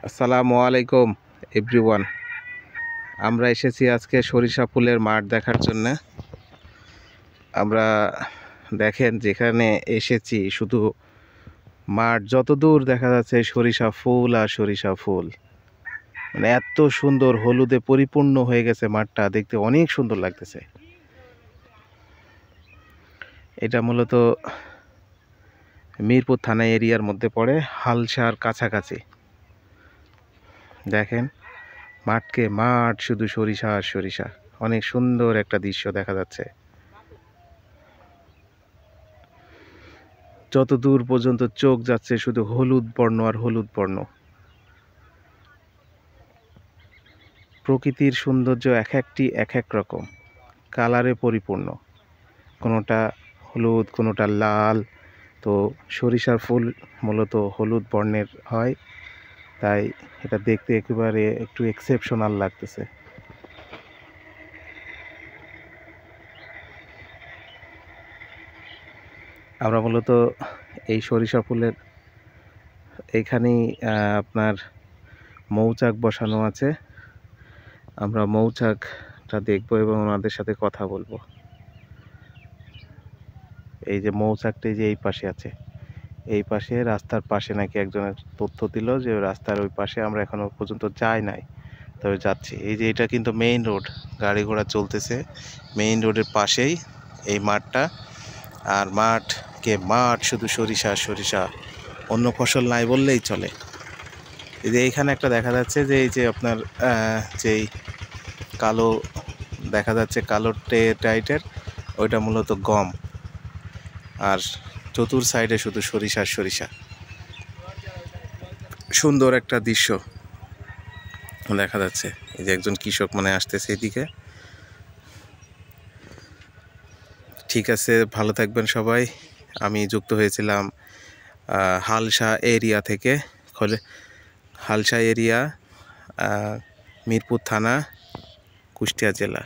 আসসালামু আলাইকুম এভরিওয়ান। আমরা এসেছি আজকে সরিষা ফুলের মাঠ দেখার জন্য। আমরা দেখেন যেখানে এসেছি শুধু মাঠ যত দূর দেখা যাচ্ছে সরিষা ফুল আর সরিষা ফুল, মানে এত সুন্দর হলুদে পরিপূর্ণ হয়ে গেছে মাঠটা, দেখতে অনেক সুন্দর লাগতেছে। এটা মূলত মিরপুর থানা এরিয়ার মধ্যে পড়ে, হালসার কাছাকাছি। দেখেন মাঠকে মাঠ, শুধু সরিষা আর সরিষা, অনেক সুন্দর একটা দৃশ্য দেখা যাচ্ছে। যত দূর পর্যন্ত চোখ যাচ্ছে শুধু হলুদ বর্ণ আর হলুদ বর্ণ। প্রকৃতির সৌন্দর্য এক একটি এক এক রকম কালারে পরিপূর্ণ, কোনোটা হলুদ কোনোটা লাল। তো সরিষার ফুল মূলত হলুদ বর্ণের হয়, তাই এটা দেখতে একেবারে একটু এক্সেপশনাল লাগতেছে। আমরা মূলত এই সরিষা ফুলের এইখানেই আপনার মৌচাক বসানো আছে। আমরা মৌচাকটা দেখব এবং ওনাদের সাথে কথা বলবো। এই যে মৌচাকটি যে এই পাশে আছে, এই পাশে রাস্তার পাশে নাকি একজনের তথ্য দিল যে রাস্তার ওই পাশে, আমরা এখনো পর্যন্ত যাই নাই, তবে যাচ্ছি। এই যে এটা কিন্তু মেইন রোড, গাড়ি ঘোড়া চলতেছে, মেইন রোডের পাশেই এই মাঠটা। আর মাঠকে মাঠ, শুধু সরিষা সরিষা, অন্য ফসল নাই বললেই চলে। এই যে এইখানে একটা দেখা যাচ্ছে যে এই যে আপনার যেই কালো দেখা যাচ্ছে, কালো টাইটের, ওইটা মূলত গম। আর চতুর সাইডে শুধু সরিষা সরিষা, সুন্দর একটা দৃশ্য দেখা যাচ্ছে। এই যে একজন কৃষক মনে আসতেছে এদিকে। ঠিক আছে, ভালো থাকবেন সবাই। আমি যুক্ত হয়েছিলাম হালসা এরিয়া থেকে, হালসা এরিয়া, মিরপুর থানা, কুষ্টিয়া জেলা।